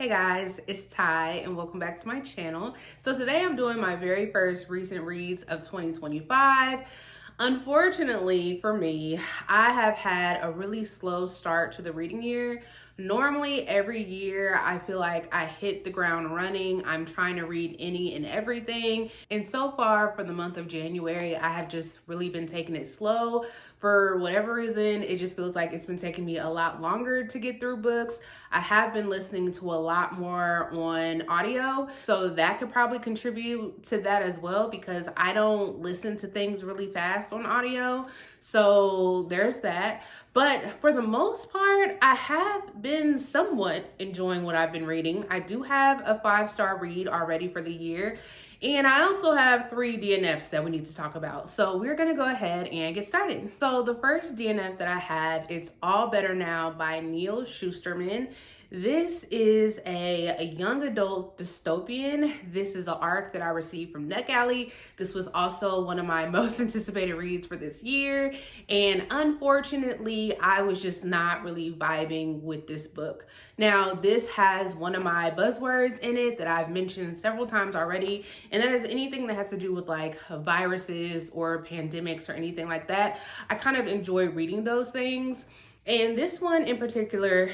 Hey guys, it's Ty and welcome back to my channel. So today I'm doing my very first recent reads of 2025. Unfortunately for me, I have had a really slow start to the reading year. Normally every year I feel like I hit the ground running. I'm trying to read any and everything. And so far for the month of January, I have just really been taking it slow. For whatever reason, it just feels like it's been taking me a lot longer to get through books. I have been listening to a lot more on audio, so that could probably contribute to that as well because I don't listen to things really fast on audio. So there's that. But for the most part, I have been somewhat enjoying what I've been reading. I do have a 5-star read already for the year. And I also have 3 DNFs that we need to talk about. So we're gonna go ahead and get started. So the first DNF that I have, it's All Better Now by Neil Shusterman. This is a young adult dystopian. This is an arc that I received from NetGalley. This was also one of my most anticipated reads for this year. And unfortunately, I was just not really vibing with this book. Now, this has one of my buzzwords in it that I've mentioned several times already, and that is anything that has to do with like viruses or pandemics or anything like that. I kind of enjoy reading those things. And this one in particular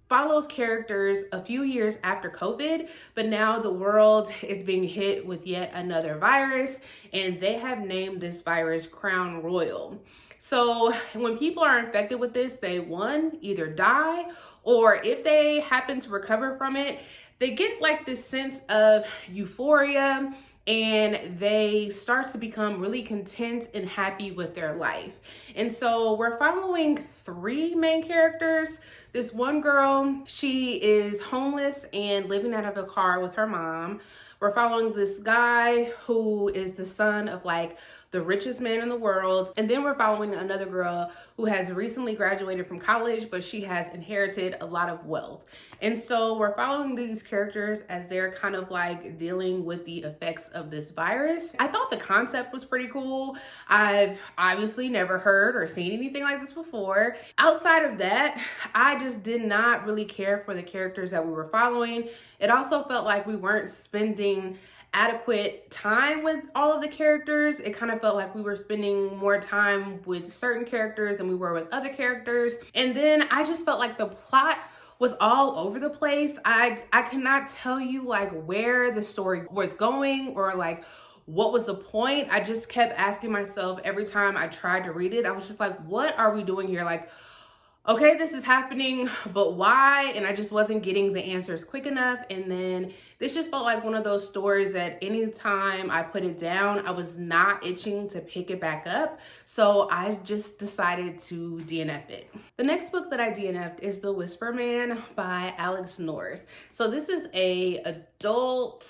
follows characters a few years after COVID, but now the world is being hit with yet another virus, and they have named this virus Crown Royal. So when people are infected with this, they either die, or if they happen to recover from it, they get like this sense of euphoria and they start to become really content and happy with their life. And so we're following 3 main characters. This one girl, she is homeless and living out of a car with her mom. We're following this guy who is the son of like the richest man in the world. And then we're following another girl who has recently graduated from college, but she has inherited a lot of wealth. And so we're following these characters as they're kind of like dealing with the effects of this virus. I thought the concept was pretty cool. I've obviously never heard or seen anything like this before. Outside of that, I just did not really care for the characters that we were following. It also felt like we weren't spending adequate time with all of the characters. It kind of felt like we were spending more time with certain characters than we were with other characters. And then I just felt like the plot was all over the place. I cannot tell you like where the story was going or like what was the point. I just kept asking myself every time I tried to read it. I was just like, what are we doing here? Like, okay, this is happening, but why? And I just wasn't getting the answers quick enough. And then this just felt like one of those stories that anytime I put it down, I was not itching to pick it back up. So I just decided to DNF it. The next book that I DNF'd is The Whisper Man by Alex North. So this is a adult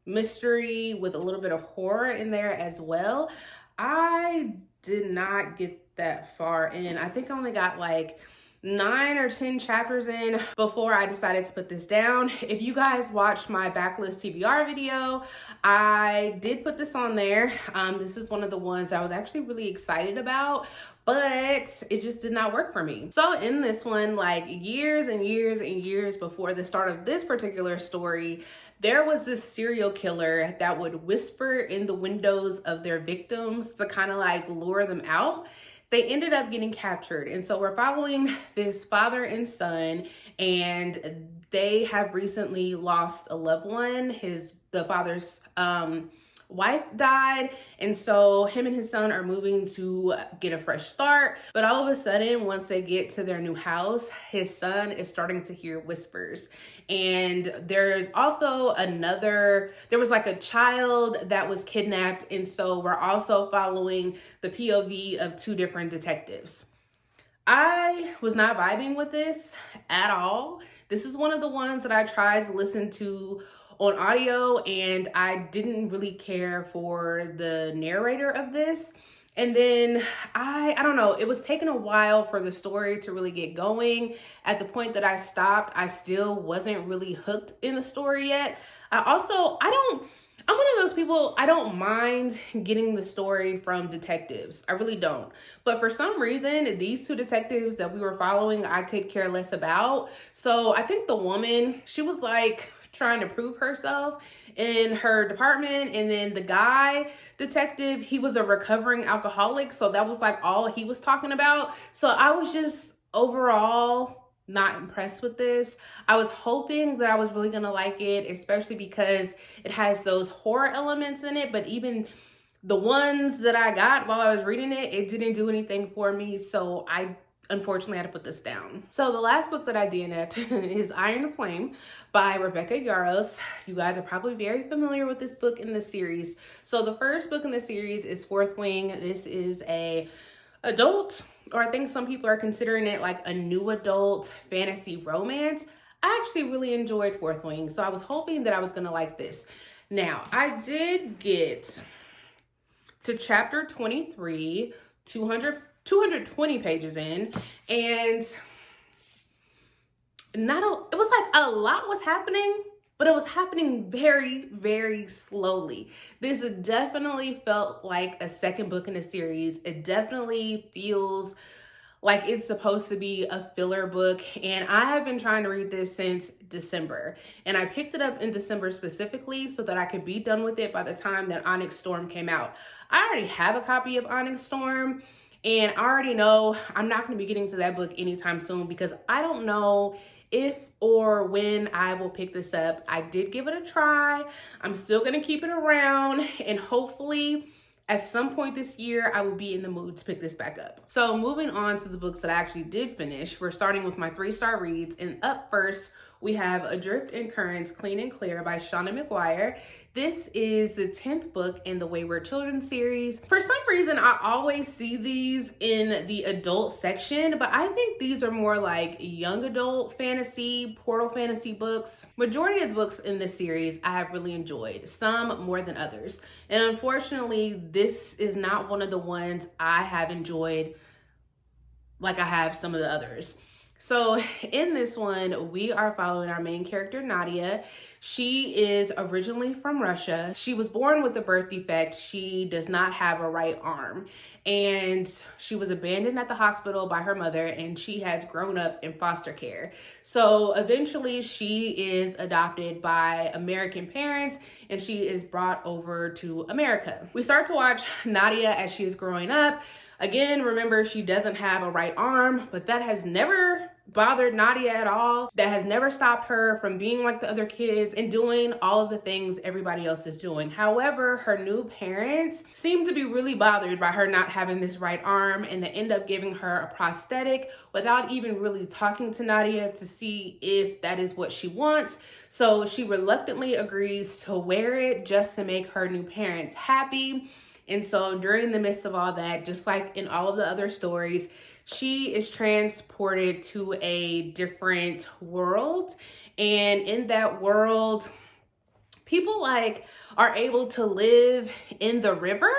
mystery with a little bit of horror in there as well. I did not get that far in. I think I only got like 9 or 10 chapters in before I decided to put this down. If you guys watched my backlist TBR video, I did put this on there. This is one of the ones I was actually really excited about, but it just did not work for me. So in this one, like years and years and years before the start of this particular story, there was this serial killer that would whisper in the windows of their victims to kind of like lure them out. They ended up getting captured. And so we're following this father and son, and they have recently lost a loved one. The father's wife died, and so him and his son are moving to get a fresh start. But all of a sudden, once they get to their new house, his son is starting to hear whispers. And there's also there was like a child that was kidnapped, and so we're also following the POV of 2 different detectives. I was not vibing with this at all. This is one of the ones that I tried to listen to on audio, and I didn't really care for the narrator of this. And then I don't know, it was taking a while for the story to really get going. At the point that I stopped, I still wasn't really hooked in the story yet. I'm one of those people, I don't mind getting the story from detectives. I really don't. But for some reason, these two detectives that we were following, I could care less about. So I think the woman, she was like trying to prove herself in her department. And then the guy detective, he was a recovering alcoholic. So that was like all he was talking about. So I was just overall not impressed with this. I was hoping that I was really gonna like it, especially because it has those horror elements in it, but even the ones that I got while I was reading it, it didn't do anything for me, so I unfortunately had to put this down. So the last book that I DNF'd is Iron Flame by Rebecca Yarros. You guys are probably very familiar with this book in the series. So the first book in the series is Fourth Wing. This is a adult, or I think some people are considering it like a new adult fantasy romance. I actually really enjoyed Fourth Wing, so I was hoping that I was gonna like this. Now, I did get to chapter 23, 220 pages in, and it was like a lot was happening, but it was happening very, very slowly. This definitely felt like a second book in a series. It definitely feels like it's supposed to be a filler book, and I have been trying to read this since December, and I picked it up in December specifically so that I could be done with it by the time that Onyx Storm came out. I already have a copy of Onyx Storm, and I already know I'm not going to be getting to that book anytime soon because I don't know if or when I will pick this up. I did give it a try. I'm still going to keep it around, and hopefully at some point this year, I will be in the mood to pick this back up. So moving on to the books that I actually did finish, we're starting with my 3-star reads. And up first, we have Adrift and Currents, Clean and Clear by Shauna McGuire. This is the 10th book in the Wayward Children series. For some reason, I always see these in the adult section, but I think these are more like young adult fantasy, portal fantasy books. Majority of the books in this series I have really enjoyed, some more than others. And unfortunately, this is not one of the ones I have enjoyed like I have some of the others. So in this one, we are following our main character, Nadia. She is originally from Russia. She was born with a birth defect. She does not have a right arm, and she was abandoned at the hospital by her mother, and she has grown up in foster care. So eventually she is adopted by American parents, and she is brought over to America. We start to watch Nadia as she is growing up. Again, remember, she doesn't have a right arm, but that has never bothered Nadia at all. That has never stopped her from being like the other kids and doing all of the things everybody else is doing. However, her new parents seem to be really bothered by her not having this right arm, and they end up giving her a prosthetic without even really talking to Nadia to see if that is what she wants. So she reluctantly agrees to wear it just to make her new parents happy. And so during the midst of all that, just like in all of the other stories, she is transported to a different world. And in that world, people like are able to live in the river.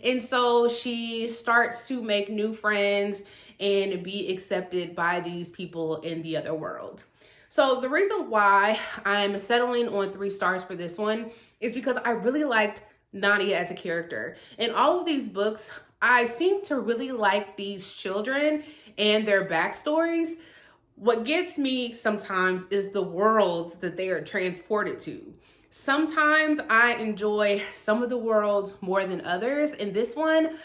And so she starts to make new friends and be accepted by these people in the other world. So the reason why I'm settling on 3 stars for this one is because I really liked Nadia as a character. In all of these books, I seem to really like these children and their backstories. What gets me sometimes is the worlds that they are transported to. Sometimes I enjoy some of the worlds more than others. In this one,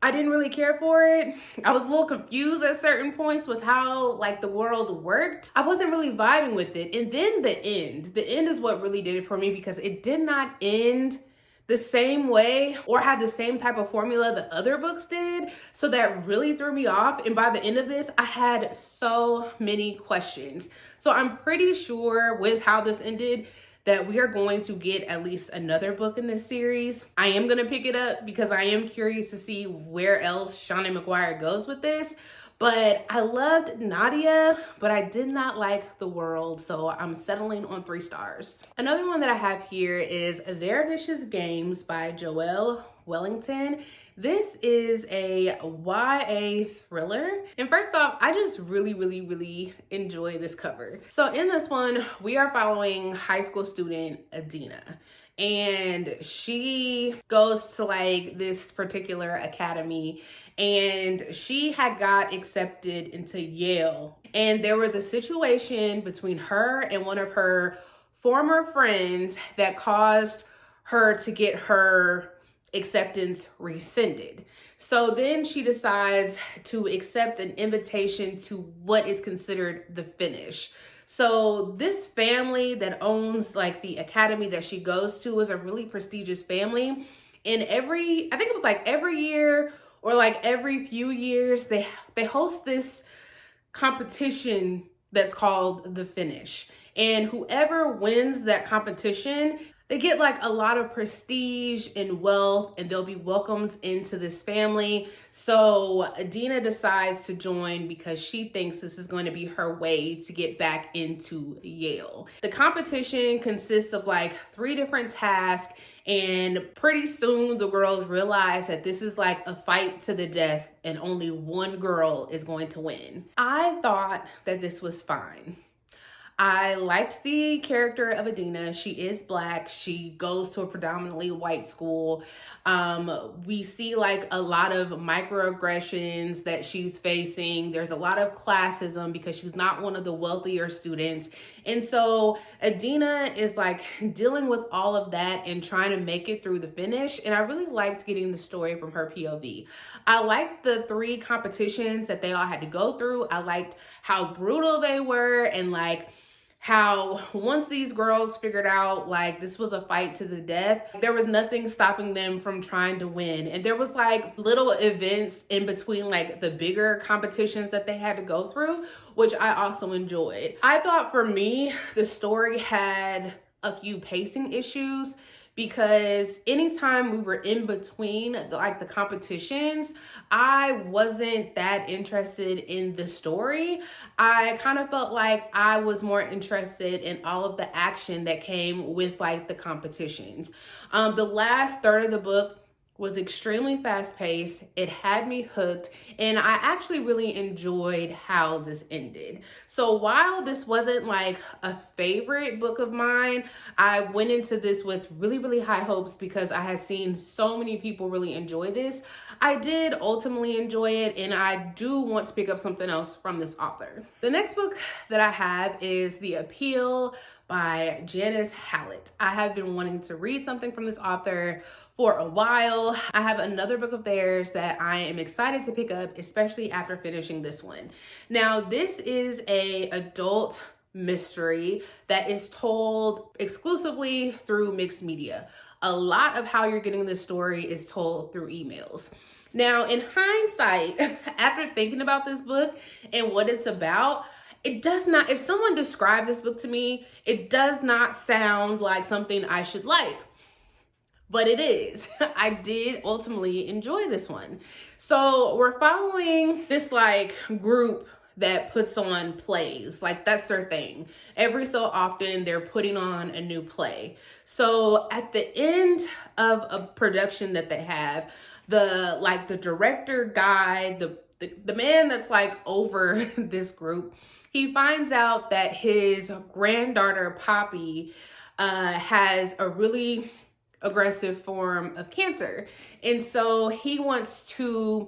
I didn't really care for it. I was a little confused at certain points with how like the world worked. I wasn't really vibing with it. And then the end is what really did it for me, because it did not end the same way or have the same type of formula that other books did. So that really threw me off. And by the end of this, I had so many questions. So I'm pretty sure with how this ended that we are going to get at least another book in this series. I am going to pick it up because I am curious to see where else Shauna McGuire goes with this. But I loved Nadia, but I did not like the world, so I'm settling on 3 stars. Another one that I have here is Their Vicious Games by Joelle Wellington. This is a YA thriller. And first off, I just really enjoy this cover. So in this one, we are following high school student Adina. and she goes to like this particular academy, and she had got accepted into Yale. And there was a situation between her and one of her former friends that caused her to get her acceptance rescinded. So then she decides to accept an invitation to what is considered the finish. So this family that owns like the academy that she goes to is a really prestigious family. And I think it was like every year or like every few years, they host this competition that's called the finish. And whoever wins that competition, they get like a lot of prestige and wealth, and they'll be welcomed into this family. So Adina decides to join because she thinks this is going to be her way to get back into Yale. The competition consists of like 3 different tasks, and pretty soon the girls realize that this is like a fight to the death and only one girl is going to win. I thought that this was fine. I liked the character of Adina. She is Black. She goes to a predominantly white school. We see like a lot of microaggressions that she's facing. There's a lot of classism because she's not one of the wealthier students. And so Adina is like dealing with all of that and trying to make it through the finish. And I really liked getting the story from her POV. I liked the 3 competitions that they all had to go through. I liked how brutal they were, and like how once these girls figured out like this was a fight to the death, there was nothing stopping them from trying to win. And there was like little events in between like the bigger competitions that they had to go through, which I also enjoyed. I thought for me, the story had a few pacing issues, because anytime we were in between the competitions, I wasn't that interested in the story. I kind of felt like I was more interested in all of the action that came with like the competitions. The last third of the book was extremely fast-paced. It had me hooked, and I actually really enjoyed how this ended. So while this wasn't like a favorite book of mine, I went into this with really, really high hopes because I had seen so many people really enjoy this. I did ultimately enjoy it, and I do want to pick up something else from this author. The next book that I have is The Appeal by Janice Hallett. I have been wanting to read something from this author for a while. I have another book of theirs that I am excited to pick up, especially after finishing this one. Now, this is an adult mystery that is told exclusively through mixed media. A lot of how you're getting this story is told through emails. Now, in hindsight, after thinking about this book and what it's about, it does not, if someone described this book to me, it does not sound like something I should like. But it is. I did ultimately enjoy this one. So we're following this like group that puts on plays. Like that's their thing. Every so often they're putting on a new play. So at the end of a production that they have, the director guy, the man that's like over this group, he finds out that his granddaughter Poppy has a really aggressive form of cancer. And so he wants to,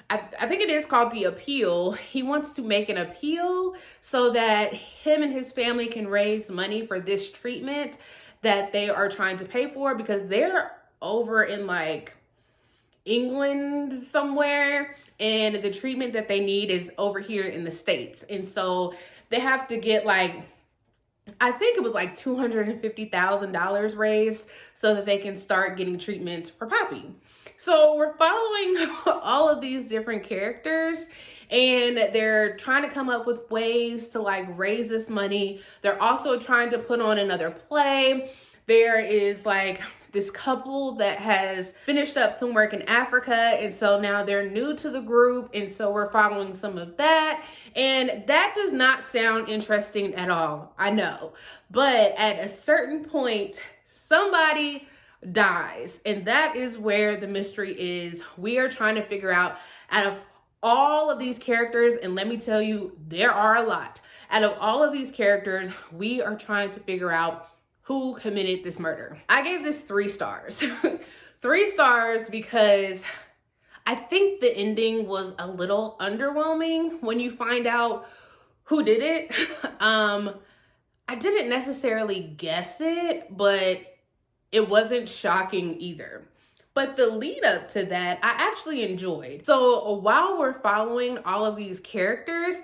I think it is called The Appeal. He wants to make an appeal so that him and his family can raise money for this treatment that they are trying to pay for, because they're over in like England somewhere, and the treatment that they need is over here in the States. And so they have to get like, I think it was like $250,000 raised so that they can start getting treatments for Poppy. So we're following all of these different characters, and they're trying to come up with ways to like raise this money. They're also trying to put on another play. There is like this couple that has finished up some work in Africa, and so now they're new to the group, and so we're following some of that. And that does not sound interesting at all, I know. But at a certain point, somebody dies, and that is where the mystery is. We are trying to figure out, out of all of these characters, and let me tell you, there are a lot. Out of all of these characters, we are trying to figure out who committed this murder. I gave this 3 stars. 3 stars because I think the ending was a little underwhelming when you find out who did it. I didn't necessarily guess it, but it wasn't shocking either. But the lead up to that, I actually enjoyed. So while we're following all of these characters,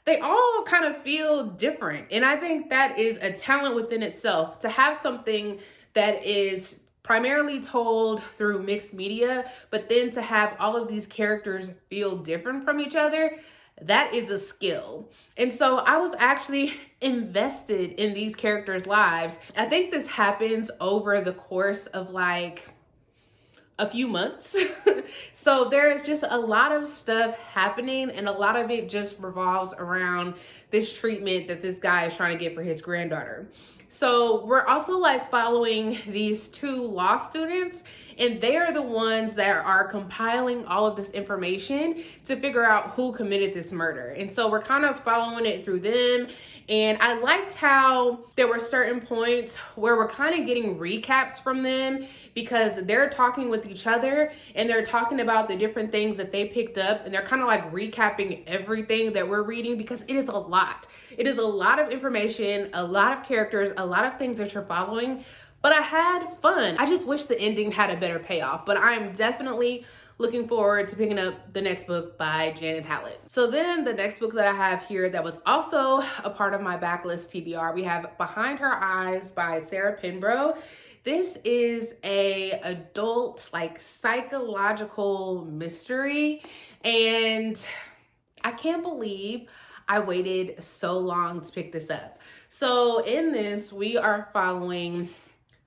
they all kind of feel different. And I think that is a talent within itself, to have something that is primarily told through mixed media, but then to have all of these characters feel different from each other. That is a skill. And so I was actually invested in these characters' lives. I think this happens over the course of like a few months. So there's just a lot of stuff happening, and a lot of it just revolves around this treatment that this guy is trying to get for his granddaughter. So we're also like following these 2 law students, and they are the ones that are compiling all of this information to figure out who committed this murder. And so we're kind of following it through them. And I liked how there were certain points where we're kind of getting recaps from them, because they're talking with each other and they're talking about the different things that they picked up, and they're kind of like recapping everything that we're reading, because it is a lot. It is a lot of information, a lot of characters, a lot of things that you're following. But I had fun. I just wish the ending had a better payoff, but I'm definitely looking forward to picking up the next book by Janet Hallett. So then the next book that I have here that was also a part of my backlist TBR, we have Behind Her Eyes by Sarah Pinborough. This is a adult, like, psychological mystery, and I can't believe I waited so long to pick this up. So in this, we are following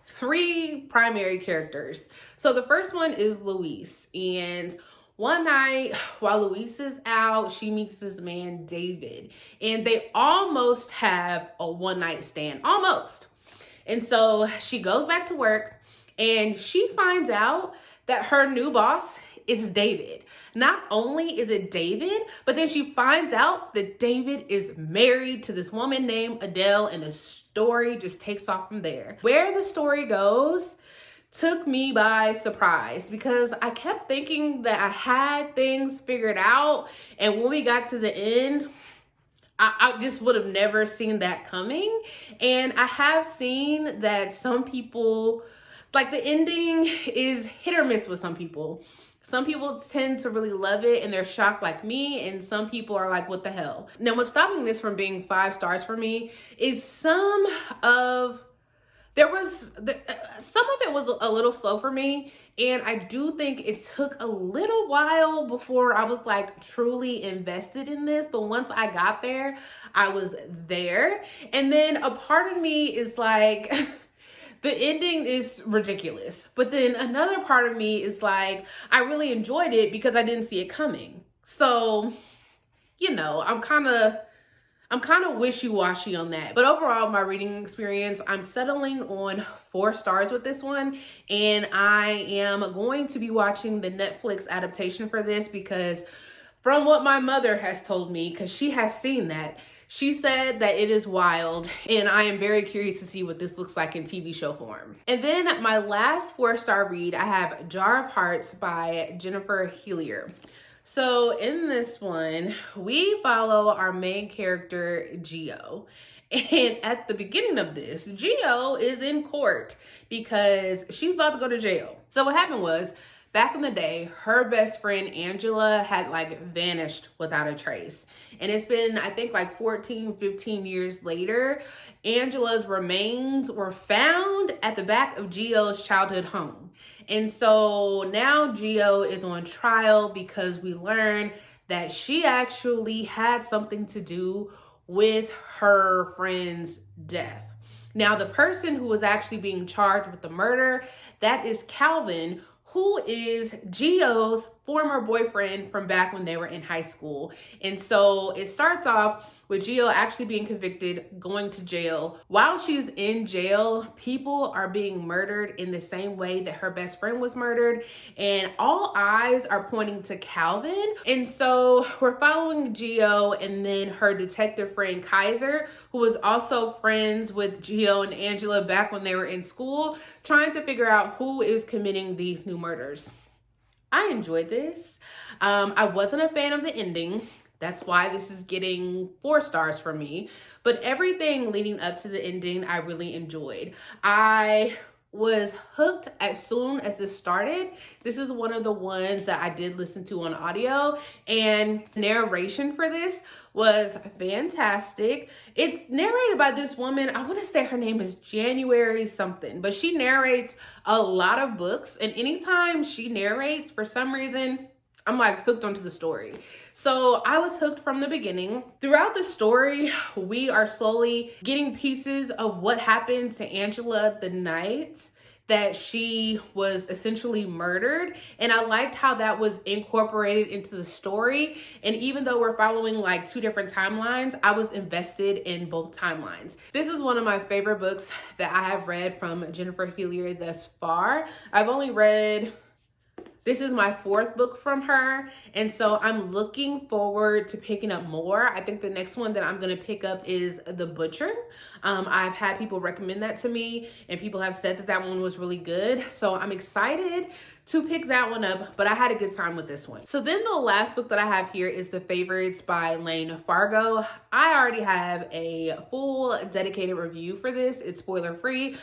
3 primary characters. So the first one is Louise, and one night while Louise is out, she meets this man, David, and they almost have a one-night stand, almost. And so she goes back to work, and she finds out that her new boss is David. Not only is it David, but then she finds out that David is married to this woman named Adele, and the story just takes off from there. Where the story goes took me by surprise, because I kept thinking that I had things figured out, and when we got to the end, I just would have never seen that coming. And I have seen that some people, like, the ending is hit or miss with some people. Some people tend to really love it and they're shocked like me, and some people are like, what the hell? Now, what's stopping this from being 5 stars for me is some of it was a little slow for me, and I do think it took a little while before I was like truly invested in this, but once I got there, I was there. And then a part of me is like, the ending is ridiculous, but then another part of me is like, I really enjoyed it because I didn't see it coming. So, you know, I'm kind of wishy-washy on that. But overall, my reading experience, I'm settling on 4 stars with this one. And I am going to be watching the Netflix adaptation for this, because from what my mother has told me, because she has seen that, she said that it is wild, and I am very curious to see what this looks like in TV show form. And then my last 4-star read, I have Jar of Hearts by Jennifer Hillier. So in this one, we follow our main character, Gio. And at the beginning of this, Gio is in court because she's about to go to jail. So what happened was, back in the day, her best friend, Angela, had like vanished without a trace. And it's been, I think, like 14, 15 years later, Angela's remains were found at the back of Gio's childhood home. And so now Gio is on trial because we learn that she actually had something to do with her friend's death. Now, the person who was actually being charged with the murder, that is Calvin, who is Gio's former boyfriend from back when they were in high school. And so it starts off with Gio actually being convicted, going to jail. While she's in jail, people are being murdered in the same way that her best friend was murdered, and all eyes are pointing to Calvin. And so we're following Gio and then her detective friend Kaiser, who was also friends with Gio and Angela back when they were in school, trying to figure out who is committing these new murders. I enjoyed this. I wasn't a fan of the ending. That's why this is getting 4 stars from me. But everything leading up to the ending, I really enjoyed. I was hooked as soon as this started. This is one of the ones that I did listen to on audio, and narration for this was fantastic. It's narrated by this woman. I want to say her name is January something, but she narrates a lot of books, and anytime she narrates, for some reason, I'm like hooked onto the story. So I was hooked from the beginning. Throughout the story, we are slowly getting pieces of what happened to Angela the night that she was essentially murdered. And I liked how that was incorporated into the story. And even though we're following like 2 different timelines, I was invested in both timelines. This is one of my favorite books that I have read from Jennifer Hillier thus far. I've only read, this is my 4th book from her, and so I'm looking forward to picking up more. I think the next one that I'm gonna pick up is The Butcher. I've had people recommend that to me, and people have said that that one was really good, so I'm excited to pick that one up, but I had a good time with this one. So then the last book that I have here is The Favorites by Lane Fargo. I already have a full dedicated review for this. It's spoiler free.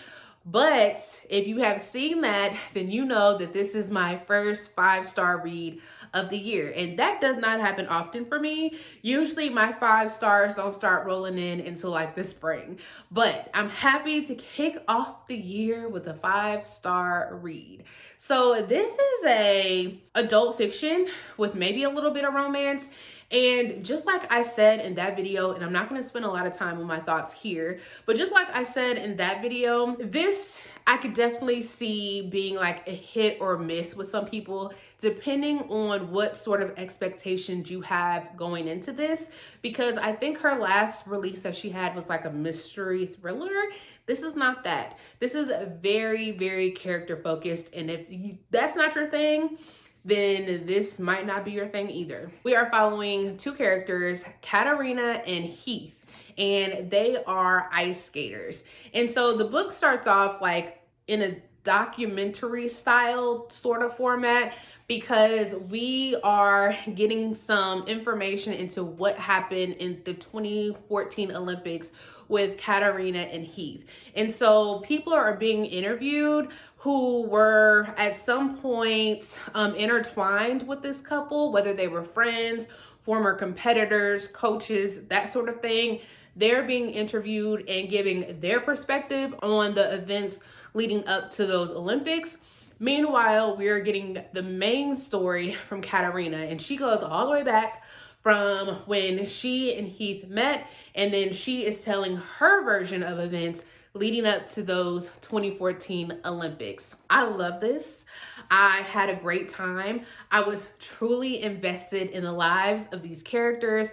But if you have seen that, then you know that this is my first 5-star read of the year. And that does not happen often for me. Usually my 5 stars don't start rolling in until like the spring. But I'm happy to kick off the year with a 5-star read. So this is a adult fiction with maybe a little bit of romance. And just like I said in that video, and I'm not going to spend a lot of time on my thoughts here, but just like I said in that video, this I could definitely see being like a hit or miss with some people, depending on what sort of expectations you have going into this. Because I think her last release that she had was like a mystery thriller. This is not that. This is very, very character focused. And if that's not your thing, then this might not be your thing either. We are following 2 characters, Katarina and Heath, and they are ice skaters. And so the book starts off like in a documentary style sort of format, because we are getting some information into what happened in the 2014 Olympics with Katarina and Heath. And so people are being interviewed who were at some point intertwined with this couple, whether they were friends, former competitors, coaches, that sort of thing. They're being interviewed and giving their perspective on the events leading up to those Olympics. Meanwhile, we're getting the main story from Katarina, and she goes all the way back from when she and Heath met, and then she is telling her version of events leading up to those 2014 Olympics. I love this. I had a great time. I was truly invested in the lives of these characters.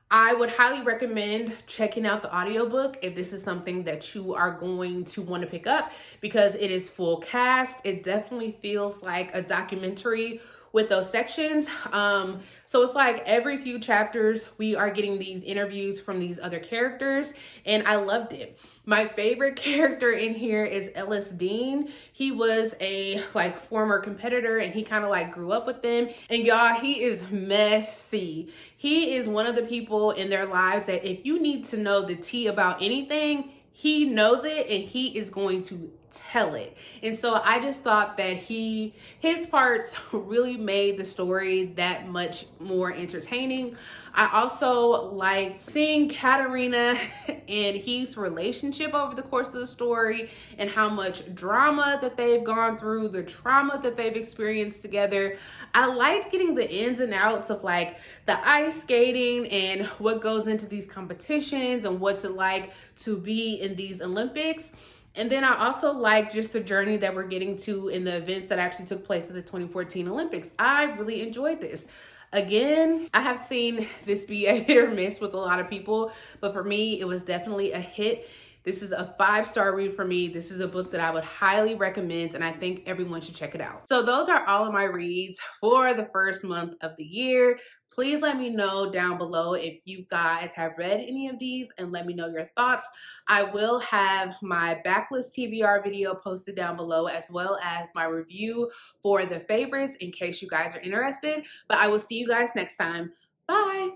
I would highly recommend checking out the audiobook if this is something that you are going to want to pick up, because it is full cast. It definitely feels like a documentary with those sections. So it's like every few chapters, we are getting these interviews from these other characters, and I loved it. My favorite character in here is Ellis Dean. He was a like former competitor, and he kind of like grew up with them. And y'all, he is messy. He is one of the people in their lives that if you need to know the tea about anything, he knows it and he is going to tell it. And so I just thought that his parts really made the story that much more entertaining. I also liked seeing Katarina and Heath's relationship over the course of the story, and how much drama that they've gone through, the trauma that they've experienced together. I liked getting the ins and outs of like the ice skating and what goes into these competitions and what's it like to be in these Olympics. And then I also like just the journey that we're getting to in the events that actually took place at the 2014 Olympics. I really enjoyed this. Again, I have seen this be a hit or miss with a lot of people, but for me, it was definitely a hit. This is a 5-star read for me. This is a book that I would highly recommend, and I think everyone should check it out. So those are all of my reads for the first month of the year. Please let me know down below if you guys have read any of these and let me know your thoughts. I will have my backlist TBR video posted down below, as well as my review for the favorites in case you guys are interested. But I will see you guys next time. Bye.